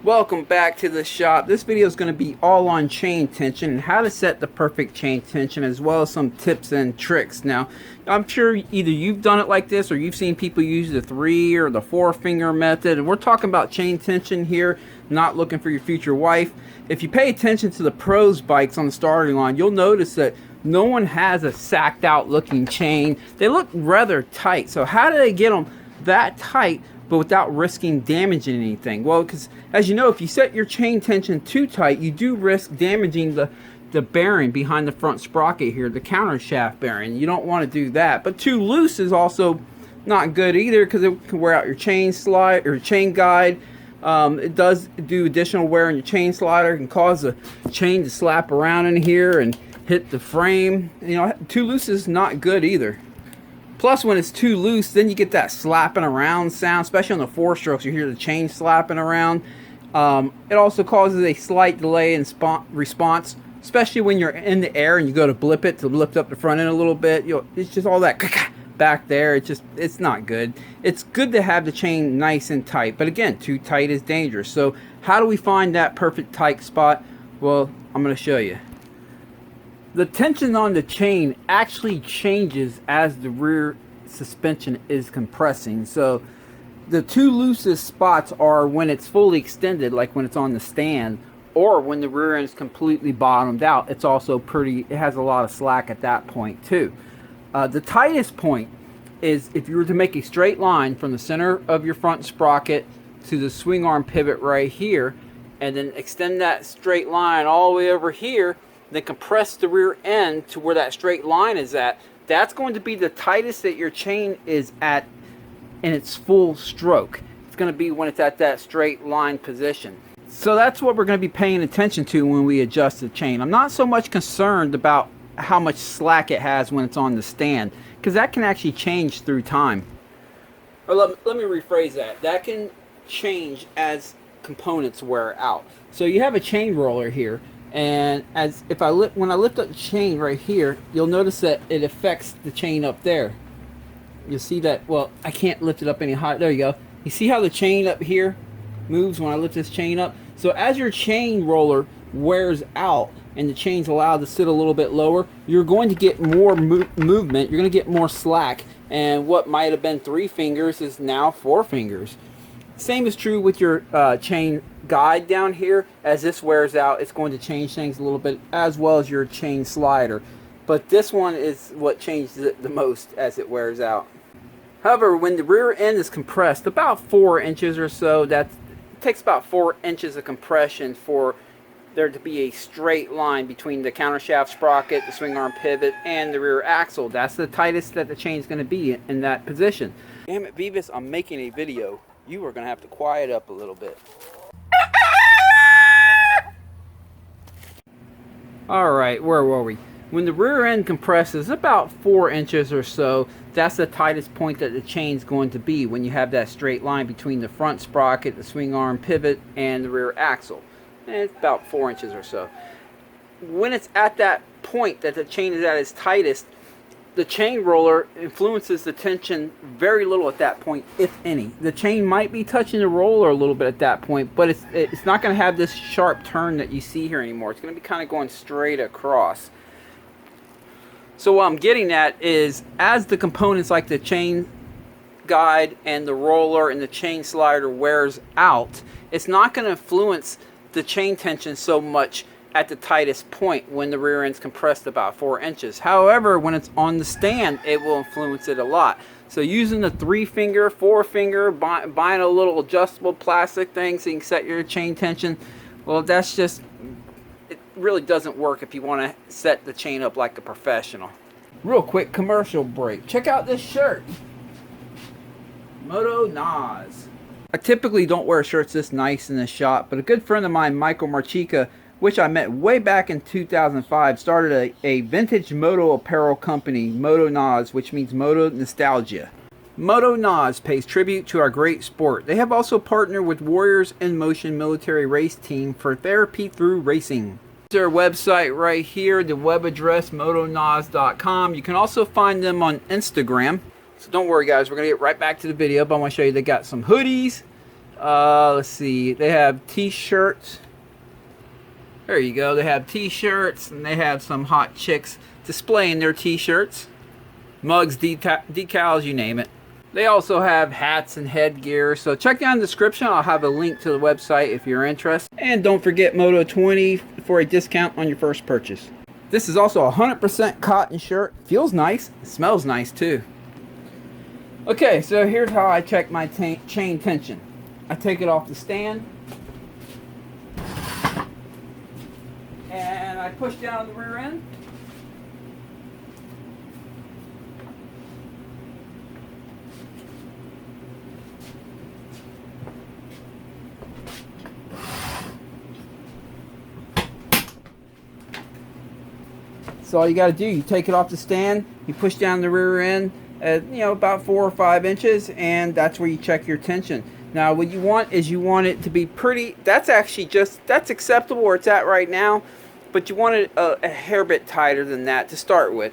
Welcome back to the shop. This video is going to be all on chain tension and how to set the perfect chain tension, as well as some tips and tricks. Now, I'm sure either you've done it like this or you've seen people use the 3 or the 4 finger method, and we're talking about chain tension here, not looking for your future wife. If you pay attention to the pros bikes on the starting line, you'll notice that no one has a sacked out looking chain. They look rather tight. So how do they get them that tight but without risking damaging anything? Well, because as you know, if you set your chain tension too tight, you do risk damaging the bearing behind the front sprocket here, the counter shaft bearing. You don't want to do that. But too loose is also not good either, because it can wear out your chain slide or chain guide. It does do additional wear on your chain slider. It can cause the chain to slap around in here and hit the frame. You know, too loose is not good either. Plus, when it's too loose, then you get that slapping around sound, especially on the 4-strokes. You hear the chain slapping around. It also causes a slight delay in response, especially when you're in the air and you go to blip it to lift up the front end a little bit. It's just all that back there. It's not good. It's good to have the chain nice and tight, but again, too tight is dangerous. So how do we find that perfect tight spot? Well, I'm going to show you. The tension on the chain actually changes as the rear suspension is compressing. So the two loosest spots are when it's fully extended, like when it's on the stand, or when the rear end is completely bottomed out. It's also it has a lot of slack at that point too. The tightest point is if you were to make a straight line from the center of your front sprocket to the swing arm pivot right here, and then extend that straight line all the way over here, then compress the rear end to where that straight line is at. That's going to be the tightest that your chain is at in its full stroke. It's going to be when it's at that straight line position. So that's what we're going to be paying attention to when we adjust the chain. I'm not so much concerned about how much slack it has when it's on the stand, because that can actually change through time. Or let me rephrase that. That can change as components wear out. So you have a chain roller here, and when I lift up the chain right here, you'll notice that it affects the chain up there. You'll see that, well, I can't lift it up any higher. There you go. You see how the chain up here moves when I lift this chain up? So as your chain roller wears out and the chain's allowed to sit a little bit lower, you're going to get more movement. You're going to get more slack, and what might have been 3 fingers is now 4 fingers. Same is true with your chain guide down here. As this wears out, it's going to change things a little bit, as well as your chain slider. But this one is what changes it the most as it wears out. However, when the rear end is compressed about 4 inches or so, it takes about 4 inches of compression for there to be a straight line between the countershaft sprocket, the swing arm pivot, and the rear axle. That's the tightest that the chain is going to be in that position. Damn it, Beavis, I'm making a video. You are going to have to quiet up a little bit. Alright, where were we? When the rear end compresses about 4 inches or so, that's the tightest point that the chain's going to be when you have that straight line between the front sprocket, the swing arm pivot, and the rear axle. And it's about 4 inches or so. When it's at that point that the chain is at its tightest, the chain roller influences the tension very little at that point, if any. The chain might be touching the roller a little bit at that point, but it's not going to have this sharp turn that you see here anymore. It's going to be kind of going straight across. So what I'm getting at is, as the components like the chain guide and the roller and the chain slider wears out, it's not going to influence the chain tension so much at the tightest point when the rear end's compressed about 4 inches. However, when it's on the stand, it will influence it a lot. So using the 3 finger, 4 finger, buying a little adjustable plastic thing so you can set your chain tension, well, that's just, it really doesn't work if you want to set the chain up like a professional. Real quick commercial break. Check out this shirt. Moto Nas. I typically don't wear shirts this nice in the shop, but a good friend of mine, Michael Marchica, which I met way back in 2005, started a vintage moto apparel company, Moto Nas, which means Moto Nostalgia. Moto Nas pays tribute to our great sport. They have also partnered with Warriors in Motion military race team for therapy through racing. Their website right here, the web address motonas.com. You can also find them on Instagram. So don't worry guys, we're going to get right back to the video, but I want to show you they got some hoodies, Let's see. They have t-shirts. There you go. They have t-shirts, and they have some hot chicks displaying their t-shirts. Mugs, decals, you name it. They also have hats and headgear. So check down in the description. I'll have a link to the website if you're interested. And don't forget Moto 20 for a discount on your first purchase. This is also a 100% cotton shirt. Feels nice. It smells nice too. Okay, so here's how I check my chain tension. I take it off the stand. And I push down the rear end. So all you got to do, you take it off the stand, you push down the rear end at, you know, about 4 or 5 inches, and that's where you check your tension. Now what you want is you want it to be pretty, that's actually just, that's acceptable where it's at right now, but you want it a hair bit tighter than that to start with.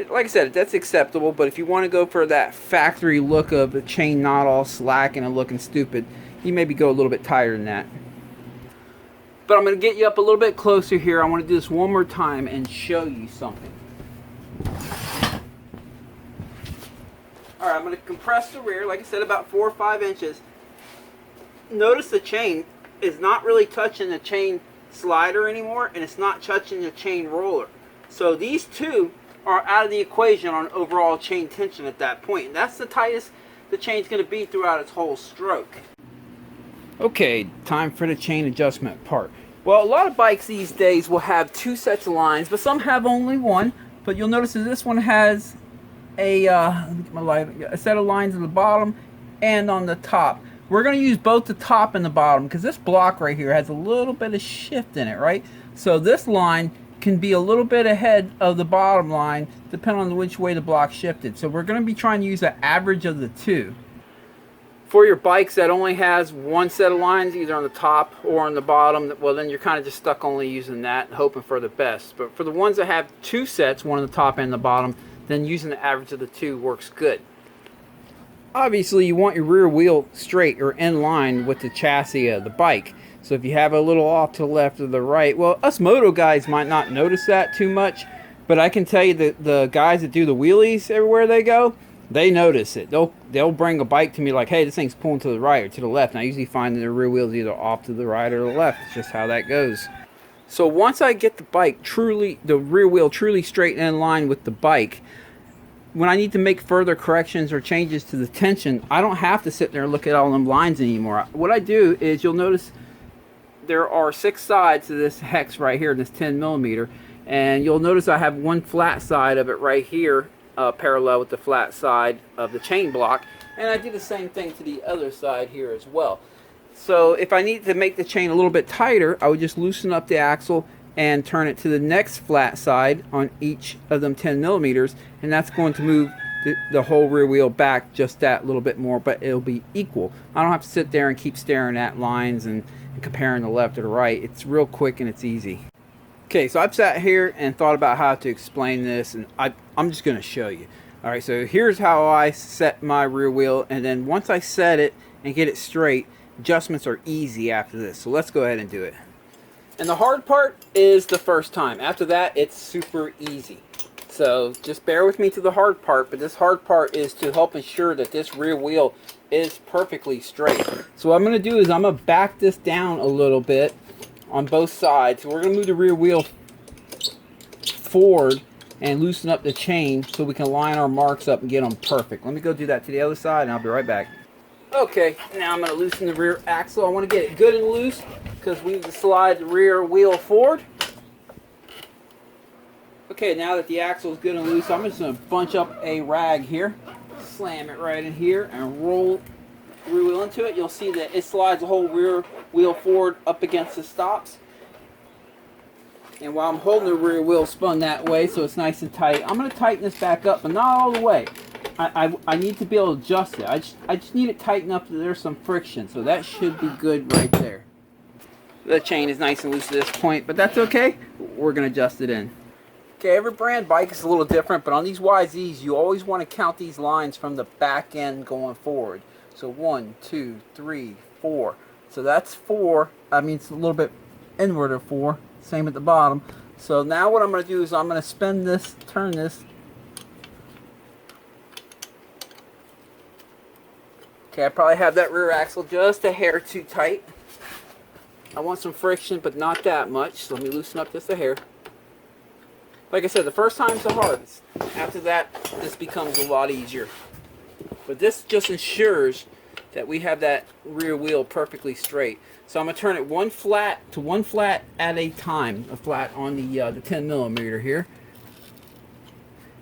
Like I said, that's acceptable, but if you want to go for that factory look of the chain not all slack and looking stupid, you maybe go a little bit tighter than that. But I'm going to get you up a little bit closer here. I want to do this one more time and show you something. Alright, I'm going to compress the rear, like I said, about 4 or 5 inches. Notice the chain is not really touching the chain slider anymore, and it's not touching the chain roller. So these two are out of the equation on overall chain tension at that point. And that's the tightest the chain's going to be throughout its whole stroke. Okay, time for the chain adjustment part. Well, a lot of bikes these days will have 2 sets of lines, but some have only one. But you'll notice that this one has a set of lines on the bottom and on the top. We're going to use both the top and the bottom because this block right here has a little bit of shift in it, right? So this line can be a little bit ahead of the bottom line depending on which way the block shifted. So we're going to be trying to use the average of the two. For your bikes that only has 1 set of lines, either on the top or on the bottom, well then you're kind of just stuck only using that and hoping for the best. But for the ones that have 2 sets, one on the top and the bottom, then using the average of the 2 works good. Obviously you want your rear wheel straight or in line with the chassis of the bike. So if you have a little off to the left or the right, well, us moto guys might not notice that too much, but I can tell you that the guys that do the wheelies everywhere they go, they notice it. They'll bring a bike to me like, hey, this thing's pulling to the right or to the left. And I usually find that the rear wheel's either off to the right or the left. It's just how that goes. So once I get the bike the rear wheel truly straight in line with the bike, when I need to make further corrections or changes to the tension, I don't have to sit there and look at all them lines anymore. What I do is, you'll notice there are 6 sides to this hex right here, this 10mm, and you'll notice I have one flat side of it right here, parallel with the flat side of the chain block, and I do the same thing to the other side here as well. So if I need to make the chain a little bit tighter, I would just loosen up the axle and turn it to the next flat side on each of them 10mm, and that's going to move the whole rear wheel back just that little bit more, but it'll be equal. I don't have to sit there and keep staring at lines and comparing the left or the right. It's real quick and it's easy. Okay, so I've sat here and thought about how to explain this, and I'm just going to show you. Alright, so here's how I set my rear wheel, and then once I set it and get it straight, adjustments are easy after this. So let's go ahead and do it. And the hard part is the first time. After that, it's super easy. So just bear with me to the hard part, but this hard part is to help ensure that this rear wheel is perfectly straight. So what I'm going to do is I'm going to back this down a little bit on both sides. So we're going to move the rear wheel forward and loosen up the chain so we can line our marks up and get them perfect. Let me go do that to the other side and I'll be right back. Okay, now I'm going to loosen the rear axle. I want to get it good and loose because we need to slide the rear wheel forward. Okay, now that the axle is good and loose, I'm just going to bunch up a rag here, slam it right in here, and roll the rear wheel into it. You'll see that it slides the whole rear wheel forward up against the stops. And while I'm holding the rear wheel spun that way so it's nice and tight, I'm going to tighten this back up, but not all the way. I need to be able to adjust it. I just need it tight enough that there's some friction, so that should be good right there. The chain is nice and loose at this point, but that's okay. We're going to adjust it in. Okay, every brand bike is a little different, but on these YZs, you always want to count these lines from the back end going forward. So 1, 2, 3, 4. So that's 4. I mean, it's a little bit inward of 4. Same at the bottom. So now what I'm going to do is I'm going to spin this, turn this. Okay, I probably have that rear axle just a hair too tight. I want some friction, but not that much. So let me loosen up just a hair. Like I said, the first time's the hardest. After that, this becomes a lot easier. But this just ensures that we have that rear wheel perfectly straight. So I'm going to turn it one flat at a time. A flat on the 10 millimeter here.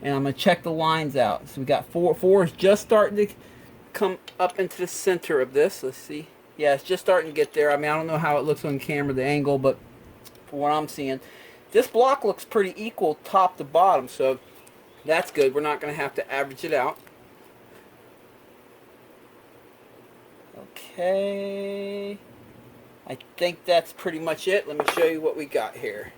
And I'm going to check the lines out. So we got 4. 4 is just starting to come up into the center of this. Let's see. Yeah, it's just starting to get there. I mean, I don't know how it looks on camera, the angle, but for what I'm seeing, this block looks pretty equal top to bottom, so that's good. We're not going to have to average it out. Okay. I think that's pretty much it. Let me show you what we got here.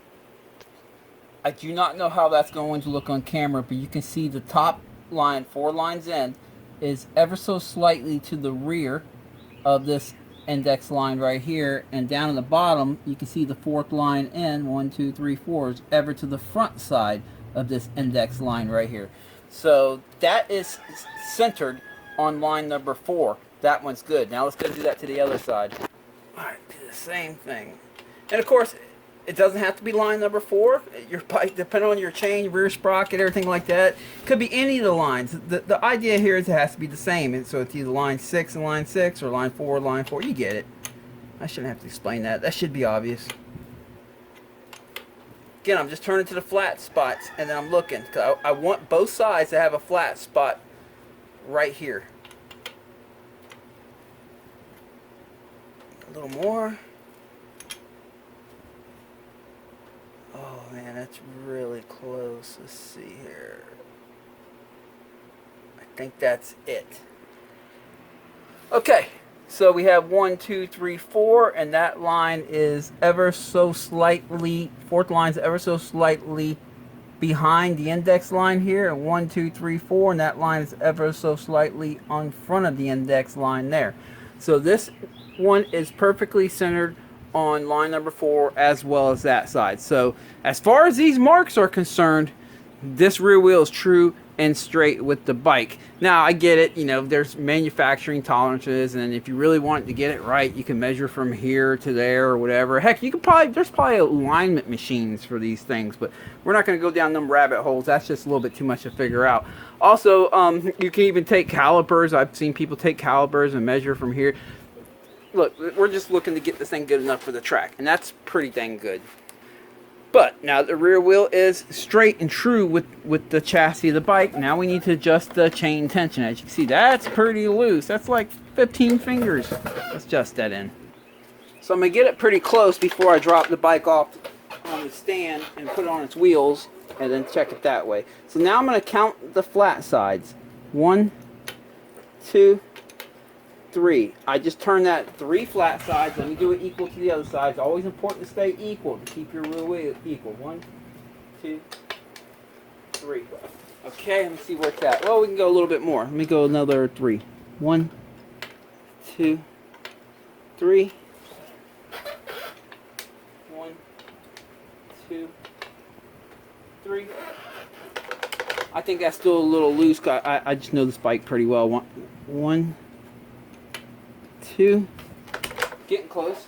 I do not know how that's going to look on camera, but you can see the top line, 4 lines in, is ever so slightly to the rear of this index line right here, and down in the bottom you can see the 4th line in, 1 2 3 4 is ever to the front side of this index line right here. So that is centered on line number 4. That one's good. Now let's go do that to the other side. Alright, do the same thing. And of course, it doesn't have to be line number 4. Your bike, depending on your chain, rear sprocket, everything like that, could be any of the lines. The idea here is it has to be the same. And so it's either line 6 and line 6, or line 4 and line 4. You get it. I shouldn't have to explain that. That should be obvious. Again, I'm just turning to the flat spots, and then I'm looking. 'Cause I want both sides to have a flat spot right here. A little more. Oh man, that's really close. Let's see here. I think that's it. Okay, so we have 1 2 3 4, and that line is ever so slightly, 4th line's ever so slightly behind the index line here, and 1 2 3 4, and that line is ever so slightly on front of the index line there. So this one is perfectly centered on line number 4 as well as that side. So as far as these marks are concerned, this rear wheel is true and straight with the bike. Now I get it, you know, there's manufacturing tolerances, and if you really want to get it right, you can measure from here to there or whatever. Heck, you could probably, there's probably alignment machines for these things, but we're not going to go down them rabbit holes. That's just a little bit too much to figure out. Also, you can even take calipers. I've seen people take calipers and measure from here. Look, we're just looking to get this thing good enough for the track, and that's pretty dang good. But now the rear wheel is straight and true with the chassis of the bike. Now we need to adjust the chain tension. As you can see, that's pretty loose. That's like 15 fingers. Let's adjust that in. So I'm going to get it pretty close before I drop the bike off on the stand and put it on its wheels, and then check it that way. So now I'm going to count the flat sides. 1 2 3. I just turned that 3 flat sides. Let me do it equal to the other side. It's always important to stay equal, to keep your rear wheel equal. 1 2 3. Okay, let me see where it's at. Well, we can go a little bit more. Let me go another 3. 1 2 3. 1 2 3. I think that's still a little loose. I just know this bike pretty well. 1 2, getting close.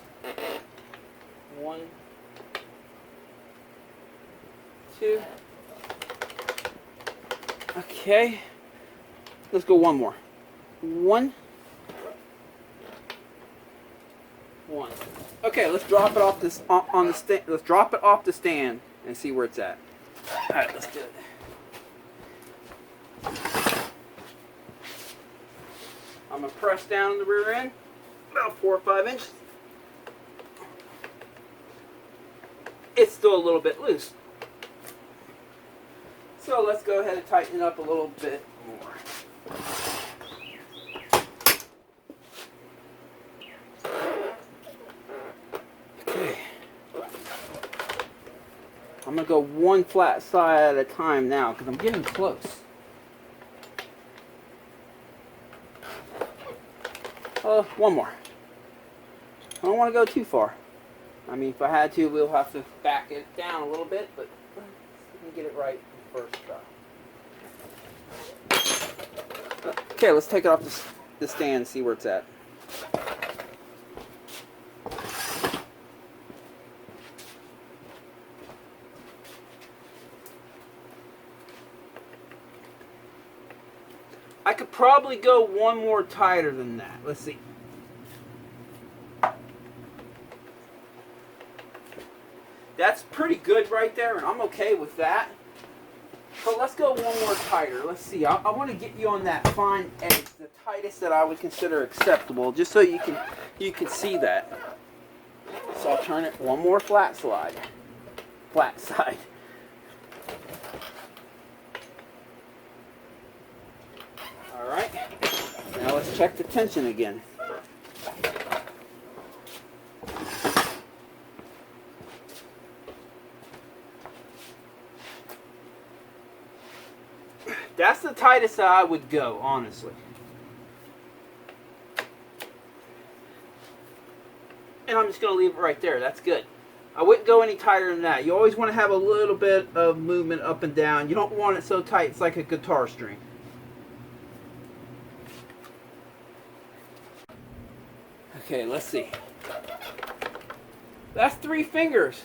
1 2. Okay, let's go one more. 1 1. Okay, let's drop it off this on the stand. Let's drop it off the stand and see where it's at. All right, let's do it. I'm gonna press down on the rear end. About 4 or 5 inches. It's still a little bit loose. So let's go ahead and tighten it up a little bit more. Okay. I'm going to go one flat side at a time now because I'm getting close. One more. I don't want to go too far. I mean, if I had to, we'll have to back it down a little bit, but let me get it right first try. Okay, let's take it off the stand and see where it's at. I could probably go one more tighter than that. Let's see. That's pretty good right there, and I'm okay with that. But let's go one more tighter. Let's see. I want to get you on that fine edge, the tightest that I would consider acceptable, just so you can see that. So I'll turn it one more flat slide. Flat side. All right. Now let's check the tension again. That's the tightest that I would go, honestly. And I'm just going to leave it right there. That's good. I wouldn't go any tighter than that. You always want to have a little bit of movement up and down. You don't want it so tight it's like a guitar string. Okay, let's see. That's 3 fingers.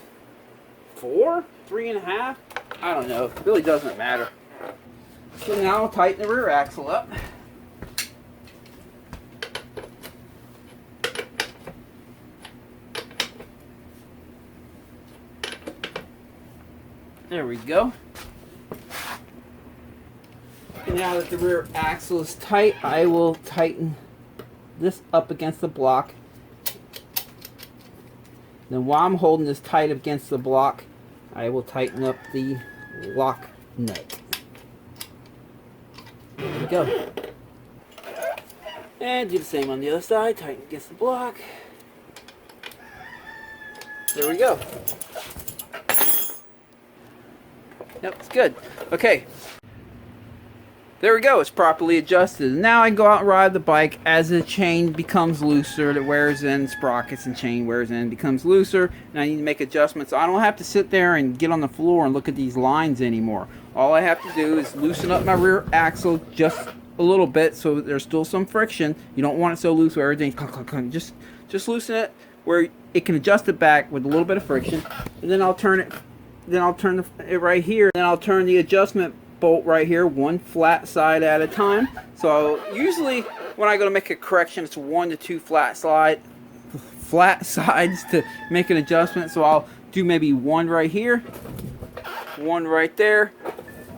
4? 3.5? I don't know. It really doesn't matter. So now I'll tighten the rear axle up. There we go. And now that the rear axle is tight, I will tighten this up against the block. Then while I'm holding this tight against the block, I will tighten up the lock nut. There we go. And do the same on the other side. Tighten against the block. There we go. Yep, it's good. Okay. There we go. It's properly adjusted. Now I can go out and ride the bike. As the chain becomes looser, it wears in, sprockets and chain wears in, becomes looser, and I need to make adjustments. I don't have to sit there and get on the floor and look at these lines anymore. All I have to do is loosen up my rear axle just a little bit so there's still some friction. You don't want it so loose where everything just loosen it where it can adjust it back with a little bit of friction, and then I'll turn it. Then I'll turn it right here. Then I'll turn the adjustment bolt right here, one flat side at a time. So usually when I go to make a correction, it's 1 to 2 flat sides to make an adjustment. So I'll do maybe one right here, one right there.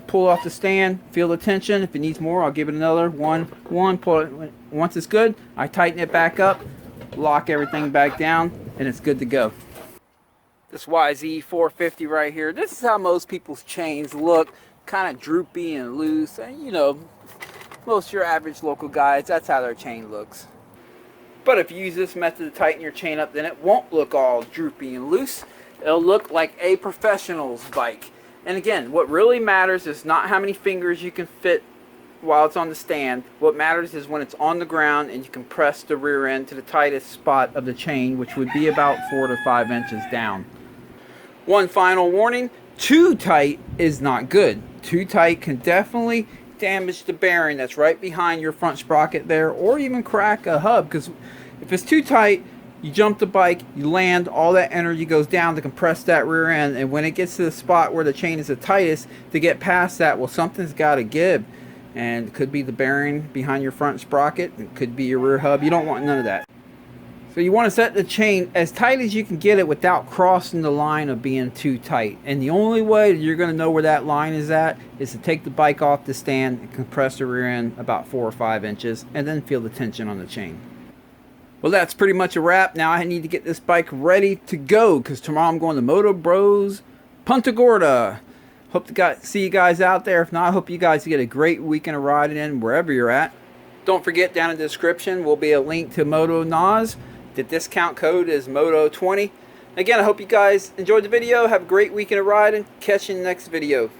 Pull off the stand, feel the tension. If it needs more, I'll give it another one. Pull it. Once it's good, I tighten it back up, lock everything back down, and it's good to go. This YZ 450 right here, this is how most people's chains look, kind of droopy and loose. And you know, most of your average local guys, that's how their chain looks. But if you use this method to tighten your chain up, then it won't look all droopy and loose. It'll look like a professional's bike. And again, what really matters is not how many fingers you can fit while it's on the stand. What matters is when it's on the ground and you can press the rear end to the tightest spot of the chain, which would be about 4 to 5 inches down. One final warning, too tight is not good. Too tight can definitely damage the bearing that's right behind your front sprocket there, or even crack a hub, because if it's too tight, you jump the bike, you land, all that energy goes down to compress that rear end, and when it gets to the spot where the chain is the tightest, to get past that, well, something's got to give. And it could be the bearing behind your front sprocket, it could be your rear hub. You don't want none of that. So you want to set the chain as tight as you can get it without crossing the line of being too tight. And the only way that you're going to know where that line is at is to take the bike off the stand and compress the rear end about 4 or 5 inches, and then feel the tension on the chain. Well, that's pretty much a wrap. Now I need to get this bike ready to go, because tomorrow I'm going to Moto Bros Punta Gorda. Hope to see you guys out there. If not, I hope you guys get a great weekend of riding in wherever you're at. Don't forget, down in the description will be a link to Moto Nas. The discount code is Moto20. Again, I hope you guys enjoyed the video. Have a great weekend of riding. Catch you in the next video.